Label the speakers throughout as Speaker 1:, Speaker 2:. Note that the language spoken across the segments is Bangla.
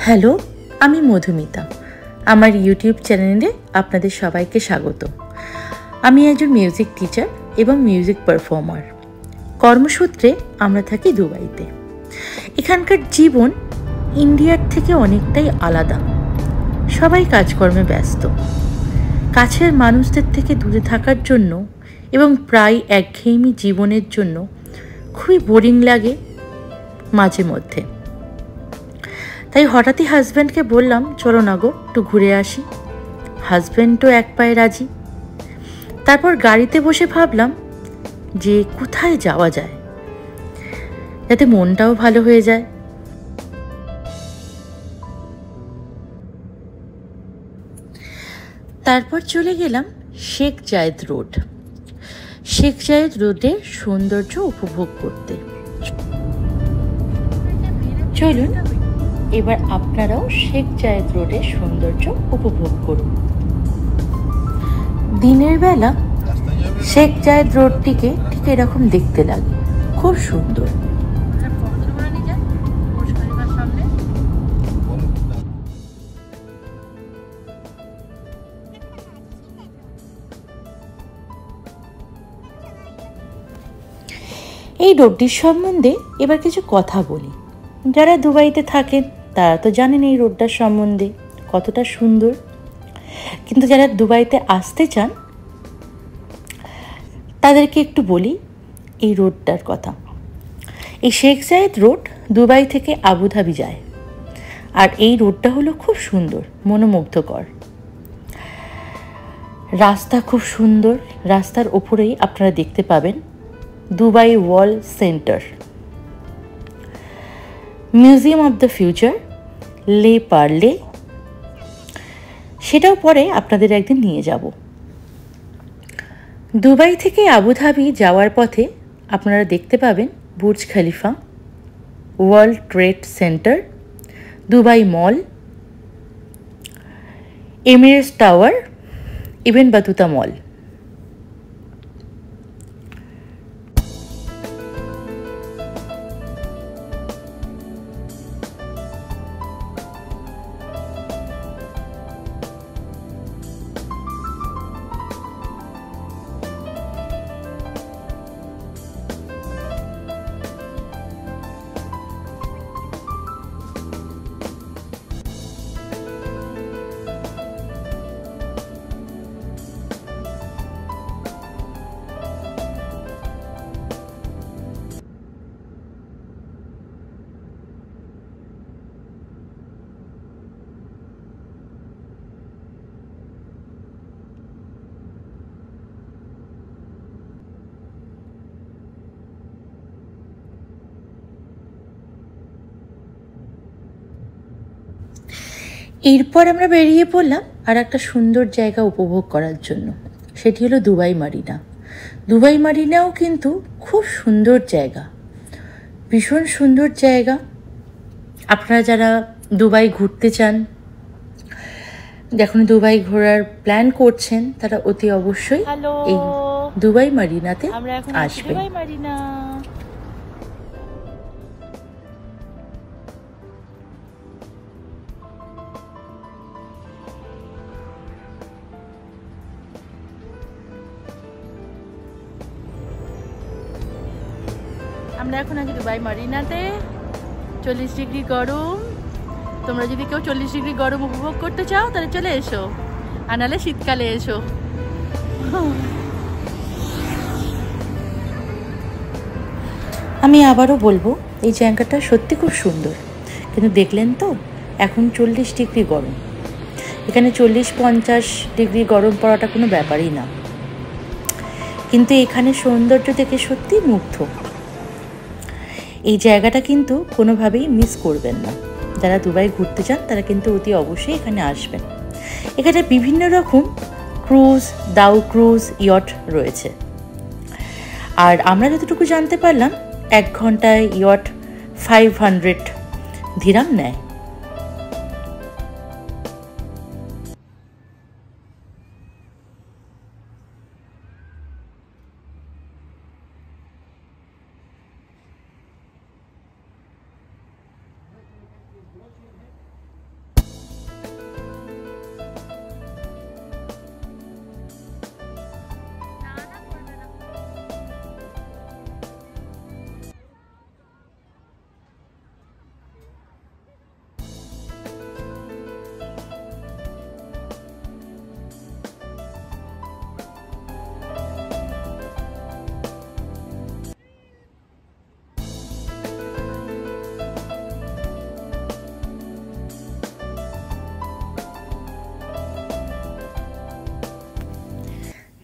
Speaker 1: হ্যালো, আমি মধুমিতা। আমার ইউটিউব চ্যানেলে আপনাদের সবাইকে স্বাগত। আমি একজন মিউজিক টিচার এবং মিউজিক পারফর্মার। কর্মসূত্রে আমরা থাকি দুবাইতে। এখানকার জীবন ইন্ডিয়ার থেকে অনেকটাই আলাদা। সবাই কাজকর্মে ব্যস্ত। কাছের মানুষদের থেকে দূরে থাকার জন্য এবং প্রায় একঘেয়েমি জীবনের জন্য খুবই বোরিং লাগে মাঝে মধ্যে। তাই হঠাৎই হাজব্যান্ডকে বললাম, চলো না গো একটু ঘুরে আসি। হাজব্যান্ডও এক পায়ে রাজি। তারপর গাড়িতে বসে ভাবলাম যে কোথায় যাওয়া যায় যাতে মনটাও ভালো হয়ে যায়। তারপর চলে গেলাম শেখ জায়েদ রোড। শেখ জায়েদ রোডের সৌন্দর্য উপভোগ করতে। চলুন এবার আপনারাও শেখ জায়েদ রোডের সৌন্দর্য উপভোগ করুন। দিনের বেলা শেখ জায়েদ রোডটিকে ঠিক এরকম দেখতে লাগে, খুব সুন্দর। এই রোডটির সম্বন্ধে এবার কিছু কথা বলি। যারা দুবাইতে থাকেন তারা তো জানেন এই রোডটার সম্বন্ধে কতটা সুন্দর, কিন্তু যারা দুবাইতে আসতে চান তাদেরকে একটু বলি এই রোডটার কথা। এই শেখ জায়েদ রোড দুবাই থেকে আবুধাবি যায়, আর এই রোডটা হলো খুব সুন্দর, মনোমুগ্ধকর। রাস্তা খুব সুন্দর। রাস্তার ওপরেই আপনারা দেখতে পাবেন Dubai world centre, museum of the future, লে পার্লে। সেটাও পরে আপনাদের একদিন নিয়ে যাব। দুবাই থেকে আবুধাবি যাওয়ার পথে আপনারা দেখতে পাবেন Burj Khalifa, World Trade Centre, Dubai Mall, Emirates Tower, Ibn Battuta Mall. এরপর আমরা বেরিয়ে পড়লাম আর একটা সুন্দর জায়গা উপভোগ করার জন্য। সেটি হলো দুবাই মারিনা। দুবাই মারিনাও কিন্তু খুব সুন্দর জায়গা, ভীষণ সুন্দর জায়গা। আপনারা যারা দুবাই ঘুরতে চান, যখন দুবাই ঘোরার প্ল্যান করছেন, তারা অতি অবশ্যই এই দুবাই মারিনাতে আসবেন। আমরা এখন আছি দুবাই মারিনাতে। 40 ডিগ্রি গরম। তোমরা যদি কেউ 40 ডিগ্রি গরম উপভোগ করতে চাও তাহলে চলে এসো, আর নাহলে শীতকালে এসো। আমি আবারও বলবো, এই জায়গাটা সত্যি খুব সুন্দর, কিন্তু দেখলেন তো এখন 40 ডিগ্রি গরম। এখানে 40-50 ডিগ্রি গরম পড়াটা কোনো ব্যাপারই না, কিন্তু এখানে সৌন্দর্য দেখে সত্যি মুগ্ধ। এই জায়গাটা কিন্তু কোনোভাবেই মিস করবেন না। যারা দুবাই ঘুরতে চান তারা কিন্তু অতি অবশ্যই এখানে আসবেন। এখানে বিভিন্ন রকম ক্রুজ, দাউ ক্রুজ, ইয়ট রয়েছে। আর আমরা যতটুকু জানতে পারলাম 1 ঘন্টায় ইয়ট 500 দিরহাম নেয়।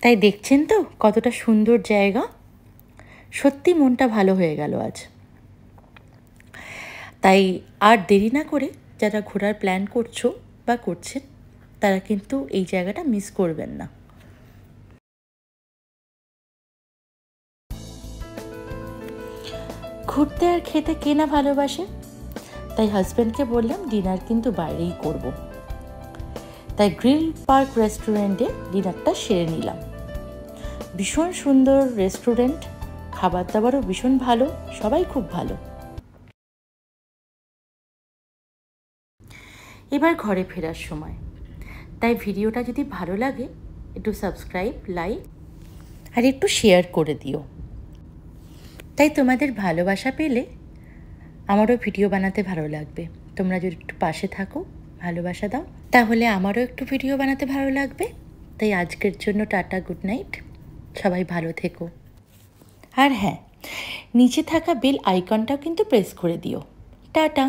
Speaker 1: তাই দেখছেন তো কতটা সুন্দর জায়গা, সত্যি মনটা ভালো হয়ে গেল আজ। তাই আর দেরি না করে যারা ঘোরার প্ল্যান করছো বা করছেন তারা কিন্তু এই জায়গাটা মিস করবেন না। ঘুরতে আর খেতে কে না ভালোবাসে, তাই হাজব্যান্ডকে বললাম ডিনার কিন্তু বাইরেই করব। তাই গ্রিল পার্ক রেস্টুরেন্টে ডিনারটা সেরে নিলাম। ভীষণ সুন্দর রেস্টুরেন্ট, খাবার দাবারও ভীষণ ভালো, সবাই খুব ভালো। এবার ঘরে ফেরার সময়, তাই ভিডিওটা যদি ভালো লাগে একটু সাবস্ক্রাইব, লাইক আর একটু শেয়ার করে দিও। তাই তোমাদের ভালোবাসা পেলে আমারও ভিডিও বানাতে ভালো লাগবে। তোমরা যদি একটু পাশে থাকো, ভালোবাসা দাও, তাহলে আমারও একটু ভিডিও বানাতে ভালো লাগবে। তাই আজকের জন্য টাটা, গুড নাইট, সবাই ভালো থেকো। আর হ্যাঁ, নিচে থাকা বেল আইকনটাও কিন্তু প্রেস করে দিও। টাটা।